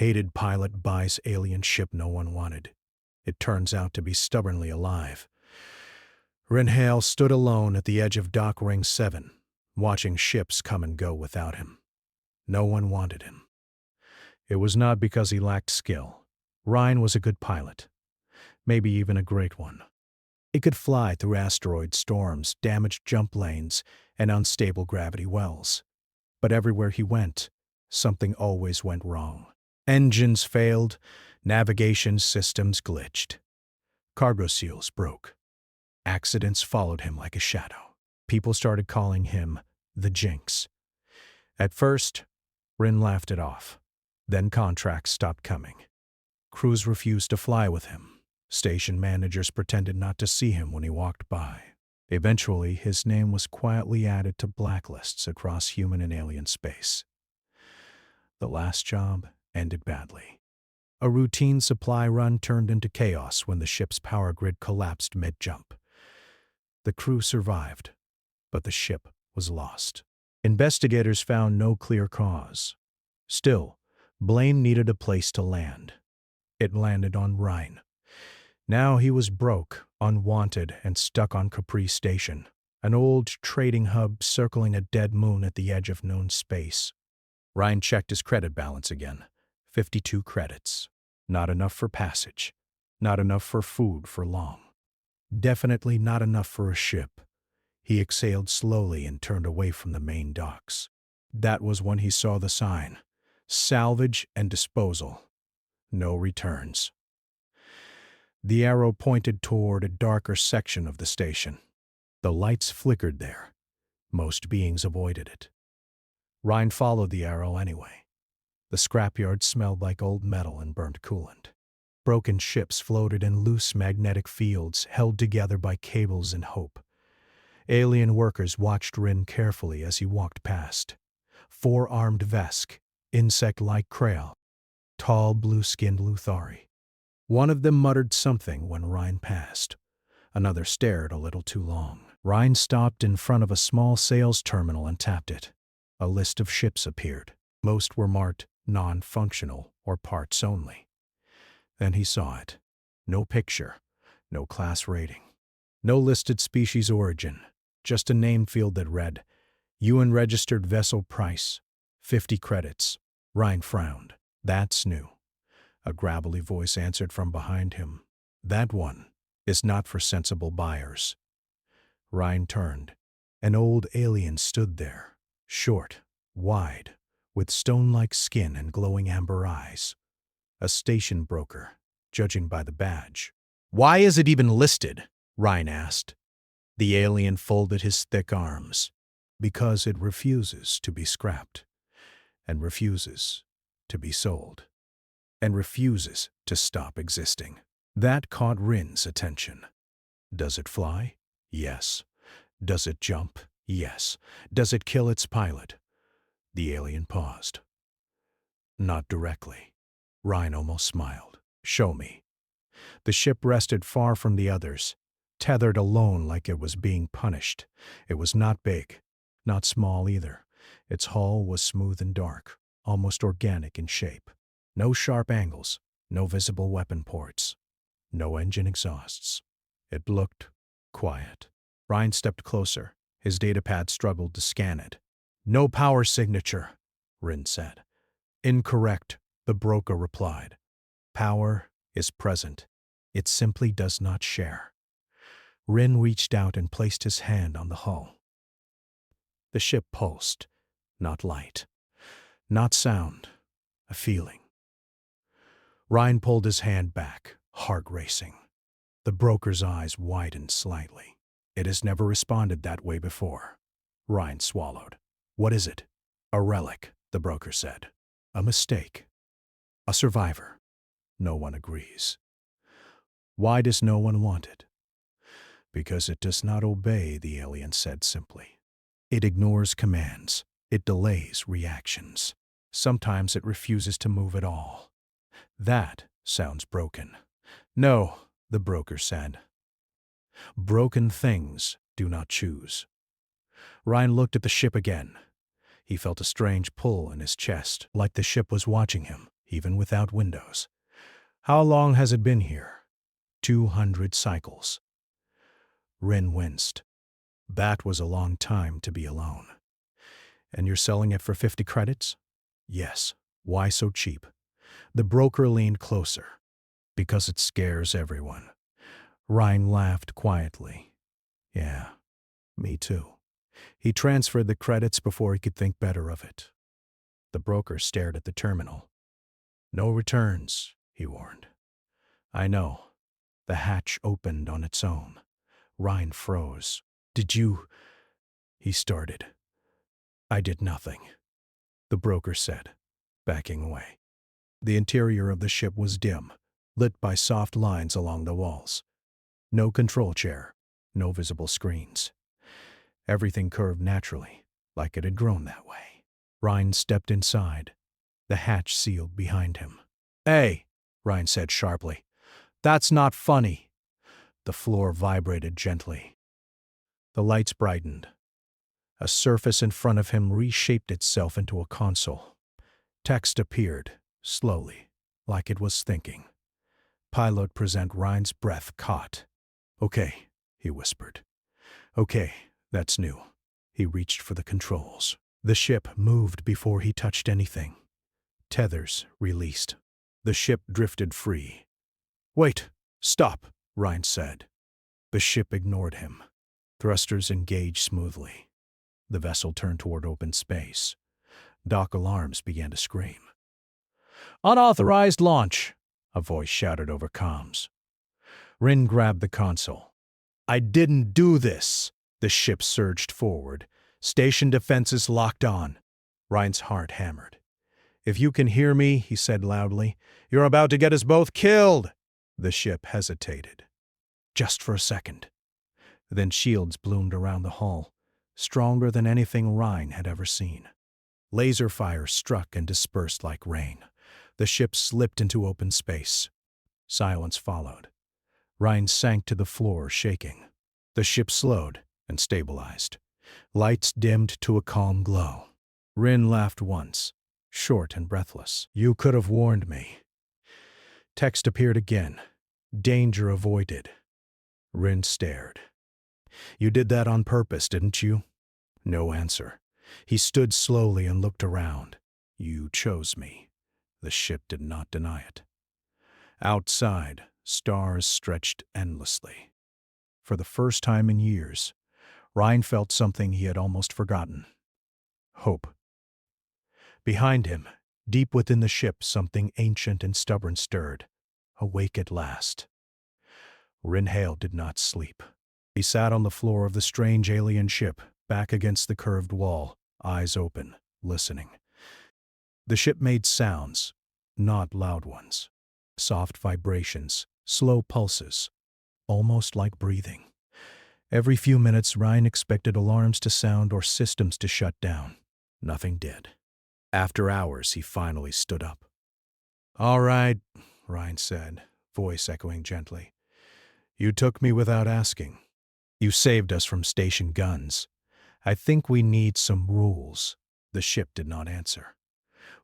Hated pilot buys alien ship no one wanted. It turns out to be stubbornly alive. Rinhale stood alone at the edge of Dock Ring 7, watching ships come and go without him. No one wanted him. It was not because he lacked skill. Ryan was a good pilot, maybe even a great one. He could fly through asteroid storms, damaged jump lanes, and unstable gravity wells. But everywhere he went, something always went wrong. Engines failed, navigation systems glitched. Cargo seals broke. Accidents followed him like a shadow. People started calling him the Jinx. At first, Rin laughed it off. Then contracts stopped coming. Crews refused to fly with him. Station managers pretended not to see him when he walked by. Eventually, his name was quietly added to blacklists across human and alien space. The last job ended badly. A routine supply run turned into chaos when the ship's power grid collapsed mid-jump. The crew survived, but the ship was lost. Investigators found no clear cause. Still, blame needed a place to land. It landed on Rhine. Now he was broke, unwanted, and stuck on Capri Station, an old trading hub circling a dead moon at the edge of known space. Ryan checked his credit balance again. 52 credits. Not enough for passage. Not enough for food for long. Definitely not enough for a ship. He exhaled slowly and turned away from the main docks. That was when he saw the sign. Salvage and disposal. No returns. The arrow pointed toward a darker section of the station. The lights flickered there. Most beings avoided it. Ryan followed the arrow anyway. The scrapyard smelled like old metal and burnt coolant. Broken ships floated in loose magnetic fields held together by cables and hope. Alien workers watched Rin carefully as he walked past. Four-armed Vesk, insect-like Krail, tall blue-skinned Luthari. One of them muttered something when Ryan passed. Another stared a little too long. Ryan stopped in front of a small sales terminal and tapped it. A list of ships appeared. Most were marked non-functional or parts only. Then he saw it. No picture, no class rating, no listed species origin, just a name field that read, UN registered vessel price, 50 credits. Ryan frowned. That's new. A gravelly voice answered from behind him. That one is not for sensible buyers. Ryan turned. An old alien stood there, short, wide, with stone-like skin and glowing amber eyes. A station broker, judging by the badge. Why is it even listed? Ryan asked. The alien folded his thick arms. Because it refuses to be scrapped, and refuses to be sold, and refuses to stop existing. That caught Rin's attention. Does it fly? Yes. Does it jump? Yes. Does it kill its pilot? The alien paused. Not directly. Ryan almost smiled. Show me. The ship rested far from the others, tethered alone like it was being punished. It was not big, not small either. Its hull was smooth and dark, almost organic in shape. No sharp angles, no visible weapon ports, no engine exhausts. It looked quiet. Ryan stepped closer. His datapad struggled to scan it. No power signature, Rin said. Incorrect, the broker replied. Power is present. It simply does not share. Rin reached out and placed his hand on the hull. The ship pulsed, not light, not sound, a feeling. Ryan pulled his hand back, heart racing. The broker's eyes widened slightly. It has never responded that way before. Ryan swallowed. What is it? A relic, the broker said. A mistake. A survivor. No one agrees. Why does no one want it? Because it does not obey, the alien said simply. It ignores commands. It delays reactions. Sometimes it refuses to move at all. That sounds broken. No, the broker said. Broken things do not choose. Ryan looked at the ship again. He felt a strange pull in his chest, like the ship was watching him. even without windows. How long has it been here? 200 cycles. Rin winced. That was a long time to be alone. And you're selling it for 50 credits? Yes. Why so cheap? The broker leaned closer. Because it scares everyone. Ryan laughed quietly. Yeah, me too. He transferred the credits before he could think better of it. The broker stared at the terminal. No returns, he warned. I know. The hatch opened on its own. Ryan froze. Did you... He started. I did nothing, the broker said, backing away. The interior of the ship was dim, lit by soft lines along the walls. No control chair, no visible screens. Everything curved naturally, like it had grown that way. Ryan stepped inside. The hatch sealed behind him. Hey, Ryan said sharply. That's not funny. The floor vibrated gently. The lights brightened. A surface in front of him reshaped itself into a console. Text appeared, slowly, like it was thinking. Pilot present Ryan's breath caught. Okay, he whispered. Okay, that's new. He reached for the controls. The ship moved before he touched anything. Tethers released. The ship drifted free. Wait, stop, Ryan said. The ship ignored him. Thrusters engaged smoothly. The vessel turned toward open space. Dock alarms began to scream. Unauthorized launch, a voice shouted over comms. Rin grabbed the console. I didn't do this. The ship surged forward. Station defenses locked on. Ryan's heart hammered. If you can hear me, he said loudly, you're about to get us both killed. The ship hesitated. Just for a second. Then shields bloomed around the hull, stronger than anything Ryan had ever seen. Laser fire struck and dispersed like rain. The ship slipped into open space. Silence followed. Ryan sank to the floor, shaking. The ship slowed and stabilized. Lights dimmed to a calm glow. Rin laughed once, short and breathless. You could have warned me. Text appeared again. Danger avoided. Rin stared. You did that on purpose, didn't you? No answer. He stood slowly and looked around. You chose me. The ship did not deny it. Outside, stars stretched endlessly. For the first time in years, Ryan felt something he had almost forgotten. Hope. Behind him, deep within the ship, something ancient and stubborn stirred. Awake at last. Rinhale did not sleep. He sat on the floor of the strange alien ship, back against the curved wall, eyes open, listening. The ship made sounds, not loud ones. Soft vibrations, slow pulses, almost like breathing. Every few minutes, Ryan expected alarms to sound or systems to shut down. Nothing did. After hours, he finally stood up. All right, Ryan said, voice echoing gently. You took me without asking. You saved us from station guns. I think we need some rules. The ship did not answer.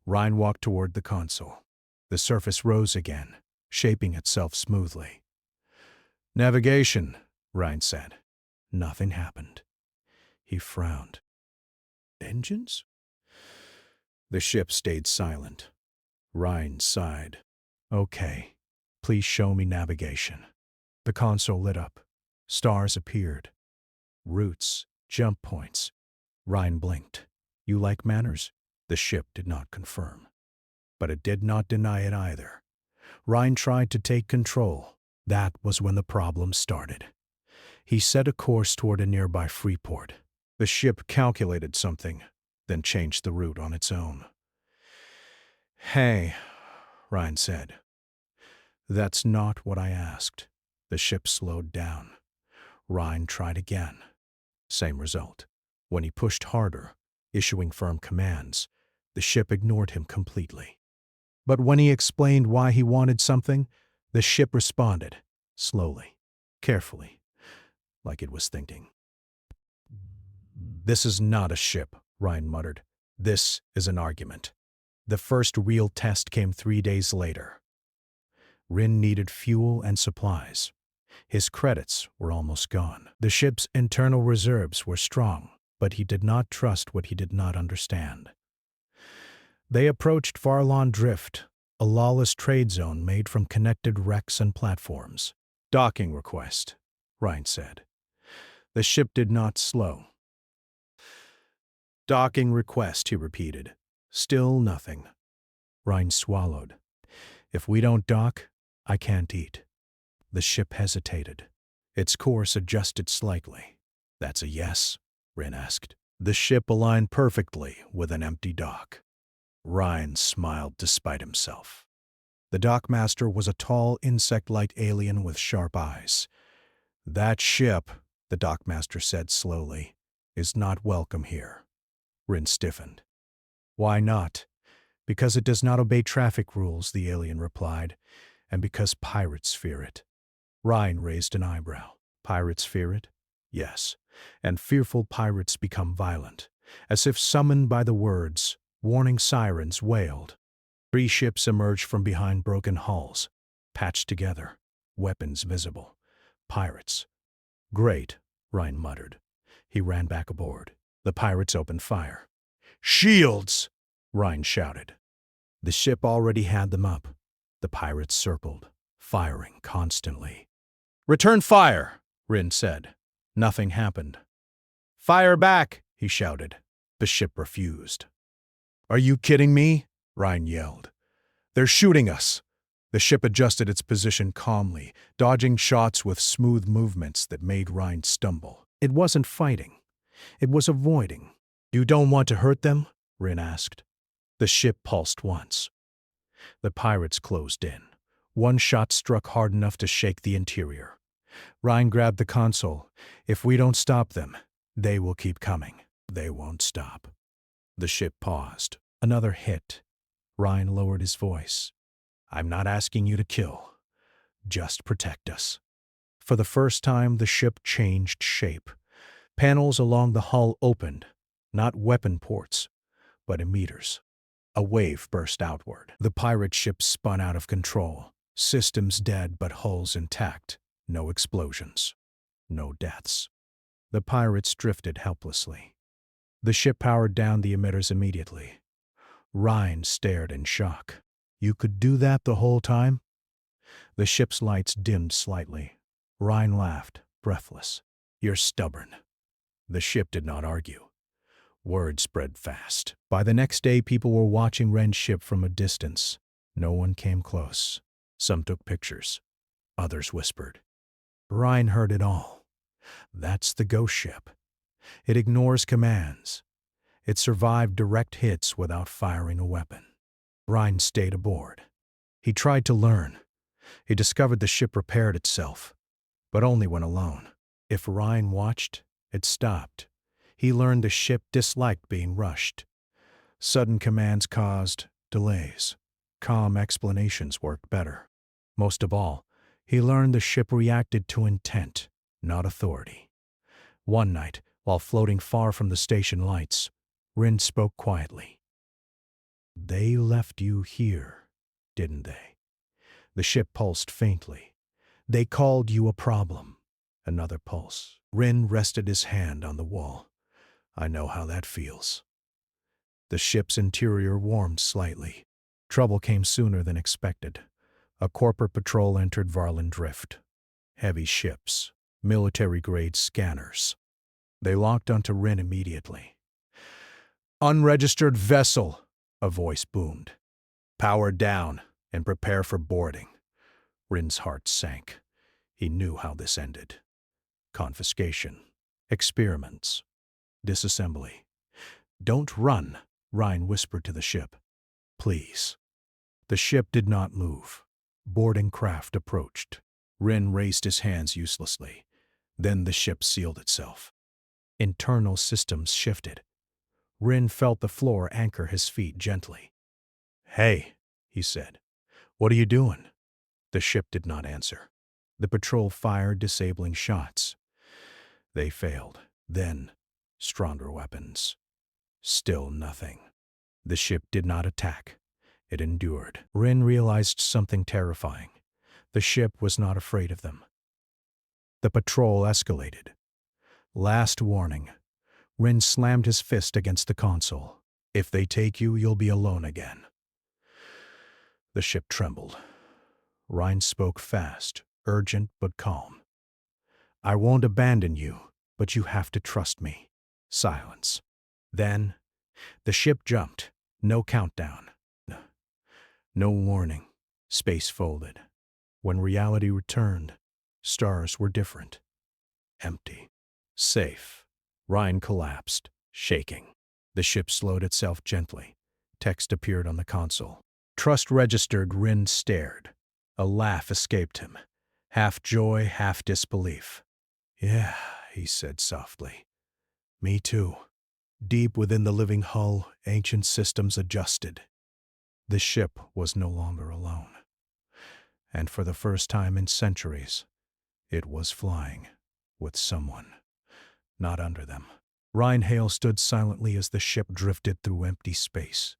Ryan walked toward the console. The surface rose again, shaping itself smoothly. Navigation, Ryan said. Nothing happened. He frowned. Engines? The ship stayed silent. Ryan sighed. Okay, please show me navigation. The console lit up. Stars appeared. Routes, jump points. Ryan blinked. You like manners? The ship did not confirm. But it did not deny it either. Ryan tried to take control. That was when the problem started. He set a course toward a nearby freeport. The ship calculated something, then changed the route on its own. Hey, Ryan said. That's not what I asked. The ship slowed down. Ryan tried again. Same result. When he pushed harder, issuing firm commands, the ship ignored him completely. But when he explained why he wanted something, the ship responded, slowly, carefully, like it was thinking. This is not a ship, Ryan muttered. This is an argument. The first real test came 3 days later. Rin needed fuel and supplies. His credits were almost gone. The ship's internal reserves were strong, but he did not trust what he did not understand. They approached Farlon Drift, a lawless trade zone made from connected wrecks and platforms. "Docking request," Ryan said. The ship did not slow. "Docking request," he repeated. Still nothing. Ryan swallowed. "If we don't dock, I can't eat." The ship hesitated. Its course adjusted slightly. "That's a yes?" Rin asked. The ship aligned perfectly with an empty dock. Ryan smiled despite himself. The dockmaster was a tall, insect-like alien with sharp eyes. "That ship," the dockmaster said slowly, "is not welcome here." Rin stiffened. "Why not?" "Because it does not obey traffic rules," the alien replied, "and because pirates fear it." Ryan raised an eyebrow. "Pirates fear it?" "Yes, and fearful pirates become violent." As if summoned by the words, warning sirens wailed. 3 ships emerged from behind broken hulls, patched together, weapons visible. Pirates. "Great," Ryan muttered. He ran back aboard. The pirates opened fire. "Shields!" Ryan shouted. The ship already had them up. The pirates circled, firing constantly. "Return fire!" Rin said. Nothing happened. "Fire back!" he shouted. The ship refused. "Are you kidding me?" Ryan yelled. "They're shooting us!" The ship adjusted its position calmly, dodging shots with smooth movements that made Ryan stumble. It wasn't fighting. It was avoiding. "You don't want to hurt them?" Rin asked. The ship pulsed once. The pirates closed in. One shot struck hard enough to shake the interior. Ryan grabbed the console. "If we don't stop them, they will keep coming. They won't stop." The ship paused. Another hit. Ryan lowered his voice. "I'm not asking you to kill. Just protect us." For the first time, the ship changed shape. Panels along the hull opened, not weapon ports, but emitters. A wave burst outward. The pirate ship spun out of control. Systems dead, but hulls intact. No explosions. No deaths. The pirates drifted helplessly. The ship powered down the emitters immediately. Ryan stared in shock. "You could do that the whole time?" The ship's lights dimmed slightly. Ryan laughed, breathless. "You're stubborn." The ship did not argue. Word spread fast. By the next day, people were watching Ren's ship from a distance. No one came close. Some took pictures. Others whispered. Ryan heard it all. That's the ghost ship. It ignores commands. It survived direct hits without firing a weapon. Ryan stayed aboard. He tried to learn. He discovered the ship repaired itself, but only when alone. If Ryan watched, it stopped. He learned the ship disliked being rushed. Sudden commands caused delays. Calm explanations worked better. Most of all, he learned the ship reacted to intent, not authority. One night, while floating far from the station lights, Rin spoke quietly. "They left you here, didn't they?" The ship pulsed faintly. "They called you a problem." Another pulse. Rin rested his hand on the wall. "I know how that feels." The ship's interior warmed slightly. Trouble came sooner than expected. A corporate patrol entered Varlin Drift. Heavy ships, military-grade scanners. They locked onto Rin immediately. "Unregistered vessel," a voice boomed. "Power down and prepare for boarding." Rin's heart sank. He knew how this ended. Confiscation. Experiments. Disassembly. "Don't run," Ryan whispered to the ship. "Please." The ship did not move. Boarding craft approached. Rin raised his hands uselessly. Then the ship sealed itself. Internal systems shifted. Rin felt the floor anchor his feet gently. "Hey," he said. "What are you doing?" The ship did not answer. The patrol fired disabling shots. They failed. Then, stronger weapons. Still nothing. The ship did not attack. It endured. Rin realized something terrifying. The ship was not afraid of them. The patrol escalated. Last warning. Rin slammed his fist against the console. If they take you, you'll be alone again. The ship trembled. Ryan spoke fast, urgent but calm. I won't abandon you, but you have to trust me. Silence. Then, the ship jumped. No countdown. No warning. Space folded. When reality returned, stars were different. Empty. Safe. Ryan collapsed, shaking. The ship slowed itself gently. Text appeared on the console. Trust registered. Rin stared. A laugh escaped him. Half joy, half disbelief. Yeah, he said softly. Me too. Deep within the living hull, ancient systems adjusted. The ship was no longer alone. And for the first time in centuries, it was flying with someone, not under them. Ryan Hale stood silently as the ship drifted through empty space.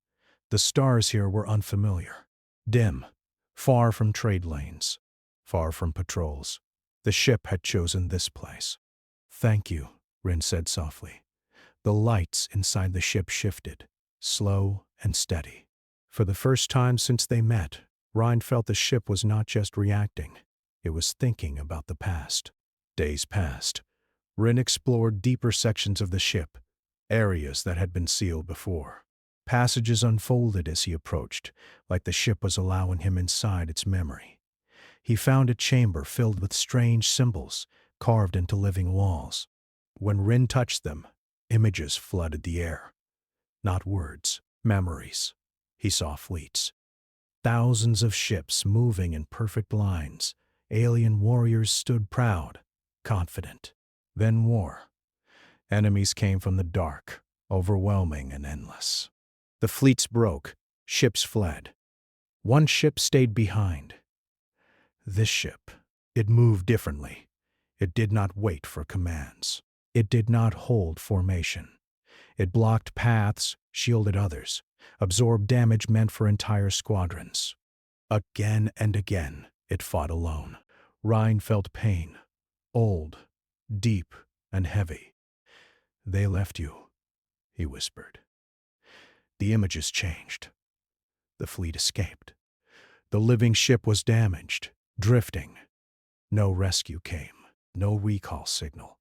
The stars here were unfamiliar, dim, far from trade lanes, far from patrols. The ship had chosen this place. Thank you, Rin said softly. The lights inside the ship shifted, slow and steady. For the first time since they met, Ryan felt the ship was not just reacting. It was thinking about the past. Days passed. Rin explored deeper sections of the ship, areas that had been sealed before. Passages unfolded as he approached, like the ship was allowing him inside its memory. He found a chamber filled with strange symbols carved into living walls. When Rin touched them, images flooded the air. Not words, memories. He saw fleets. Thousands of ships moving in perfect lines. Alien warriors stood proud, confident. Then war. Enemies came from the dark, overwhelming and endless. The fleets broke. Ships fled. One ship stayed behind. This ship, it moved differently. It did not wait for commands. It did not hold formation. It blocked paths, shielded others, absorbed damage meant for entire squadrons. Again and again, it fought alone. Ryan felt pain, old, deep, and heavy. They left you, he whispered. The images changed. The fleet escaped. The living ship was damaged, drifting. No rescue came, no recall signal,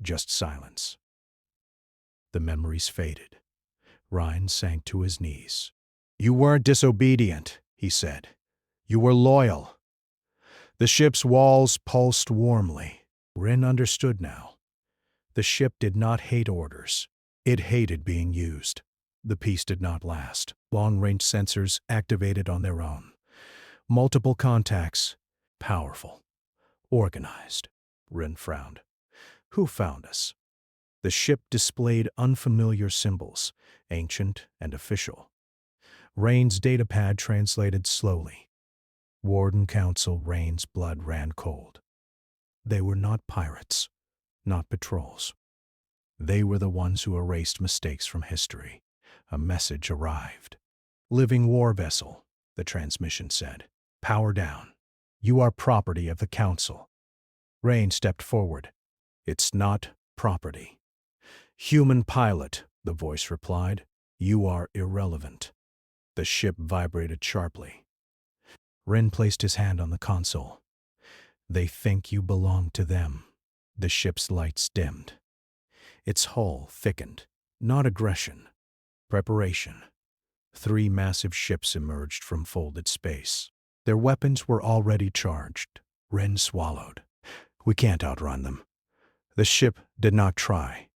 just silence. The memories faded. Ryan sank to his knees. You weren't disobedient, he said. You were loyal. The ship's walls pulsed warmly. Rin understood now. The ship did not hate orders. It hated being used. The peace did not last. Long-range sensors activated on their own. Multiple contacts. Powerful. Organized. Rin frowned. Who found us? The ship displayed unfamiliar symbols, ancient and official. Rain's datapad translated slowly. Warden Council. Rain's blood ran cold. They were not pirates, not patrols. They were the ones who erased mistakes from history. A message arrived. Living war vessel, the transmission said. Power down. You are property of the Council. Rain stepped forward. It's not property. Human pilot, the voice replied. You are irrelevant. The ship vibrated sharply. Rin placed his hand on the console. They think you belong to them. The ship's lights dimmed. Its hull thickened. Not aggression. Preparation. 3 massive ships emerged from folded space. Their weapons were already charged. Rin swallowed. We can't outrun them. The ship did not try.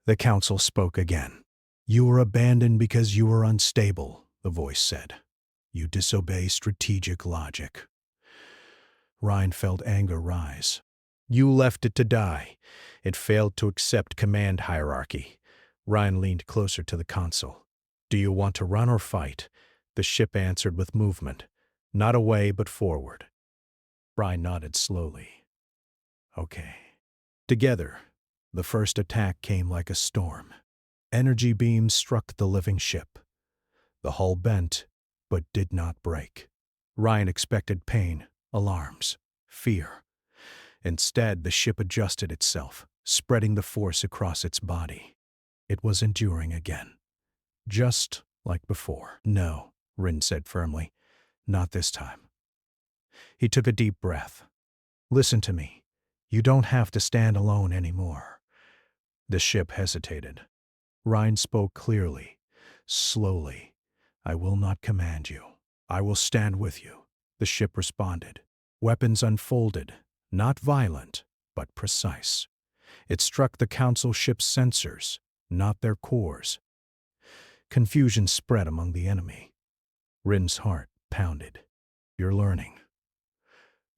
The Council spoke again. You were abandoned because you were unstable, the voice said. You disobey strategic logic. Ryan felt anger rise. You left it to die. It failed to accept command hierarchy. Ryan leaned closer to the console. Do you want to run or fight? The ship answered with movement. Not away, but forward. Ryan nodded slowly. Okay. Together, the first attack came like a storm. Energy beams struck the living ship. The hull bent, but did not break. Ryan expected pain, alarms, fear. Instead, the ship adjusted itself, spreading the force across its body. It was enduring again, just like before. "No," Rin said firmly. "Not this time." He took a deep breath. "Listen to me. You don't have to stand alone anymore." The ship hesitated. Ryan spoke clearly, slowly. "I will not command you. I will stand with you." The ship responded. Weapons unfolded, not violent, but precise. It struck the Council ship's sensors, not their cores. Confusion spread among the enemy. Rin's heart pounded. "You're learning."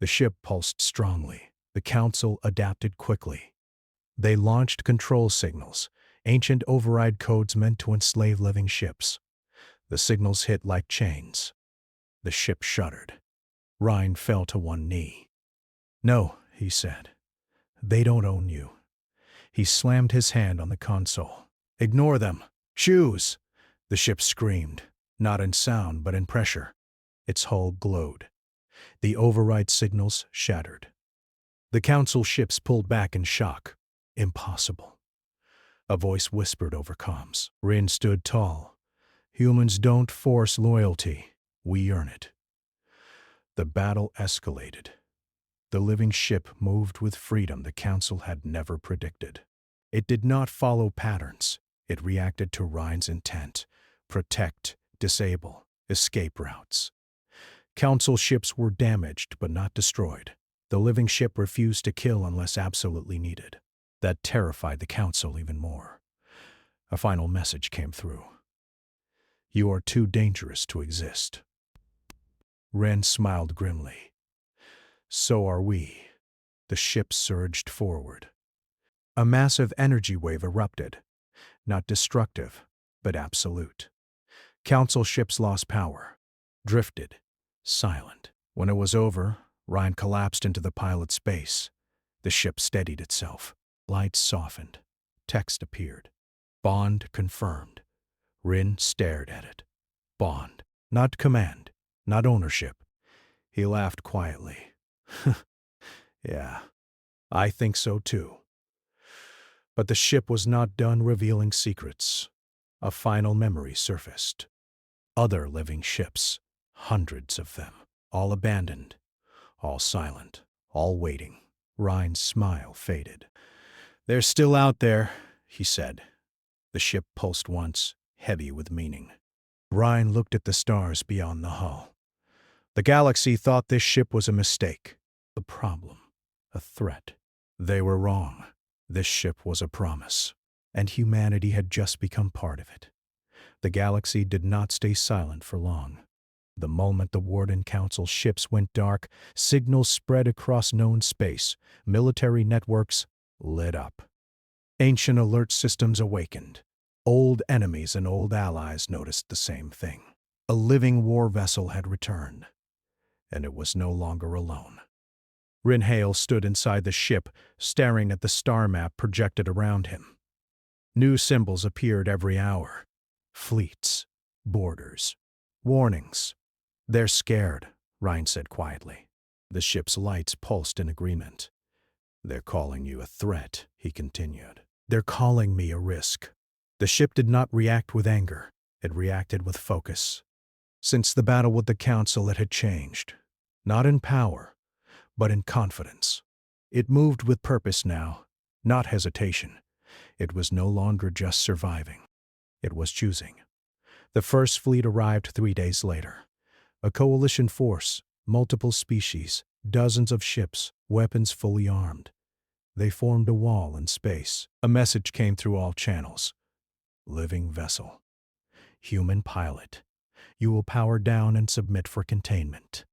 The ship pulsed strongly. The Council adapted quickly. They launched control signals, ancient override codes meant to enslave living ships. The signals hit like chains. The ship shuddered. Ryan fell to one knee. "No," he said. "They don't own you." He slammed his hand on the console. "Ignore them. Choose!" The ship screamed, not in sound but in pressure. Its hull glowed. The override signals shattered. The Council ships pulled back in shock. Impossible. A voice whispered over comms. Rin stood tall. "Humans don't force loyalty. We earn it." The battle escalated. The living ship moved with freedom the Council had never predicted. It did not follow patterns. It reacted to Ryan's intent: protect, disable, escape routes. Council ships were damaged but not destroyed. The living ship refused to kill unless absolutely needed. That terrified the Council even more. A final message came through. "You are too dangerous to exist." Ren smiled grimly. "So are we." The ship surged forward. A massive energy wave erupted. Not destructive, but absolute. Council ships lost power, drifted, silent. When it was over, Ryan collapsed into the pilot's space. The ship steadied itself. Lights softened. Text appeared. "Bond confirmed." Rin stared at it. Bond. Not command. Not ownership. He laughed quietly. "Yeah, I think so too." But the ship was not done revealing secrets. A final memory surfaced. Other living ships, hundreds of them, all abandoned, all silent, all waiting. Ryan's smile faded. "They're still out there," he said. The ship pulsed once, heavy with meaning. Ryan looked at the stars beyond the hull. The galaxy thought this ship was a mistake, a problem, a threat. They were wrong. This ship was a promise, and humanity had just become part of it. The galaxy did not stay silent for long. The moment the Warden Council ships went dark, signals spread across known space. Military networks lit up. Ancient alert systems awakened. Old enemies and old allies noticed the same thing. A living war vessel had returned, and it was no longer alone. Rinhale stood inside the ship, staring at the star map projected around him. New symbols appeared every hour. Fleets, borders, warnings. "They're scared," Ryan said quietly. The ship's lights pulsed in agreement. "They're calling you a threat," he continued. "They're calling me a risk." The ship did not react with anger. It reacted with focus. Since the battle with the Council, it had changed. Not in power, but in confidence. It moved with purpose now, not hesitation. It was no longer just surviving. It was choosing. The first fleet arrived 3 days later. A coalition force, multiple species, dozens of ships, weapons fully armed. They formed a wall in space. A message came through all channels. "Living vessel. Human pilot. You will power down and submit for containment."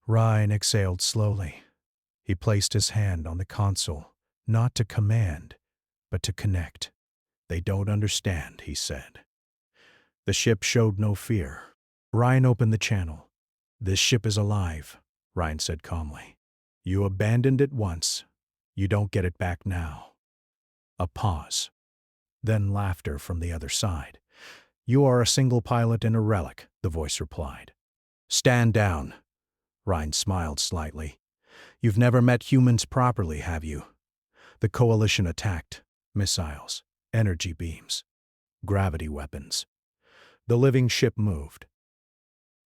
Ryan exhaled slowly. He placed his hand on the console, not to command, but to connect. "They don't understand," he said. The ship showed no fear. Ryan opened the channel. "This ship is alive," Ryan said calmly. "You abandoned it once. You don't get it back now." A pause. Then laughter from the other side. You are a single pilot and a relic, the voice replied. Stand down. Ryan smiled slightly. You've never met humans properly, have you? The Coalition attacked. Missiles, energy beams, gravity weapons. The living ship moved.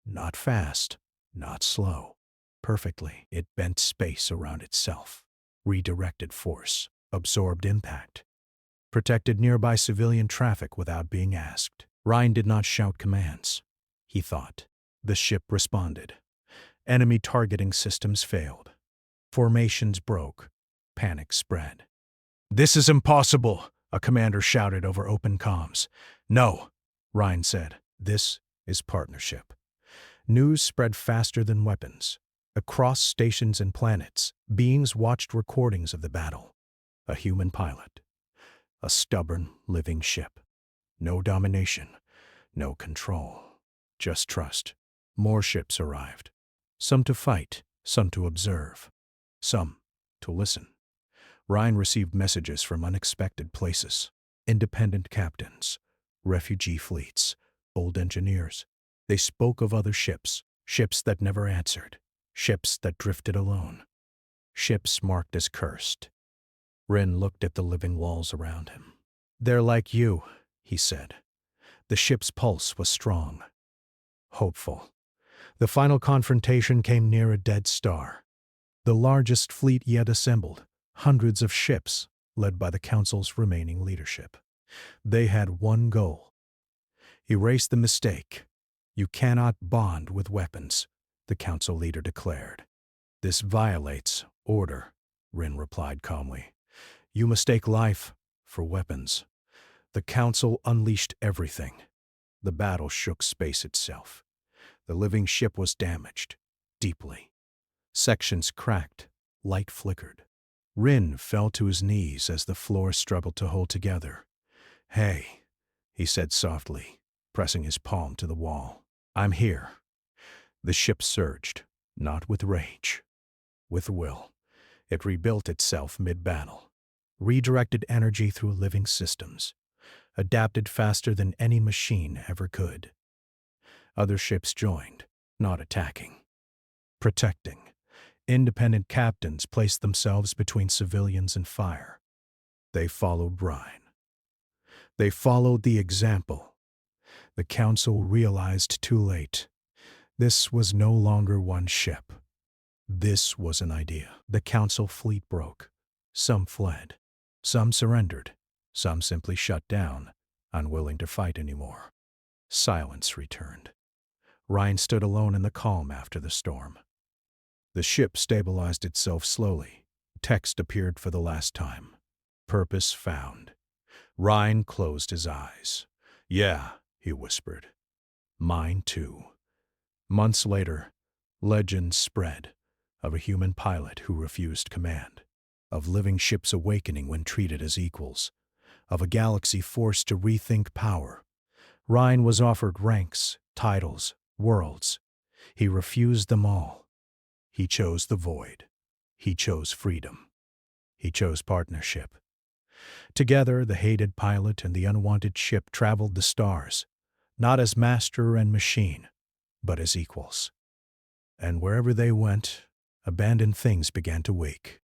Not fast, not slow. Perfectly, it bent space around itself, redirected force, absorbed impact, protected nearby civilian traffic without being asked. Ryan did not shout commands. He thought. The ship responded. Enemy targeting systems failed. Formations broke. Panic spread. This is impossible, a commander shouted over open comms. No, Ryan said. This is partnership. News spread faster than weapons. Across stations and planets, beings watched recordings of the battle. A human pilot. A stubborn, living ship. No domination. No control. Just trust. More ships arrived. Some to fight, some to observe. Some to listen. Ryan received messages from unexpected places. Independent captains. Refugee fleets. Old engineers. They spoke of other ships. Ships that never answered. Ships that drifted alone. Ships marked as cursed. Rin looked at the living walls around him. They're like you, he said. The ship's pulse was strong. Hopeful. The final confrontation came near a dead star. The largest fleet yet assembled. Hundreds of ships, led by the Council's remaining leadership. They had one goal. Erase the mistake. You cannot bond with weapons, the Council leader declared. This violates order, Rin replied calmly. You mistake life for weapons. The Council unleashed everything. The battle shook space itself. The living ship was damaged, deeply. Sections cracked, light flickered. Rin fell to his knees as the floor struggled to hold together. Hey, he said softly, pressing his palm to the wall. I'm here. The ship surged, not with rage, with will. It rebuilt itself mid-battle, redirected energy through living systems, adapted faster than any machine ever could. Other ships joined, not attacking, protecting. Independent captains placed themselves between civilians and fire. They followed Ryan. They followed the example. The Council realized too late. This was no longer one ship. This was an idea. The Council fleet broke. Some fled. Some surrendered. Some simply shut down, unwilling to fight anymore. Silence returned. Ryan stood alone in the calm after the storm. The ship stabilized itself slowly. Text appeared for the last time. Purpose found. Ryan closed his eyes. Yeah, he whispered. Mine too. Months later, legends spread of a human pilot who refused command, of living ships awakening when treated as equals, of a galaxy forced to rethink power. Ryan was offered ranks, titles, worlds. He refused them all. He chose the void. He chose freedom. He chose partnership. Together, the hated pilot and the unwanted ship traveled the stars, not as master and machine, but as equals. And wherever they went, abandoned things began to wake.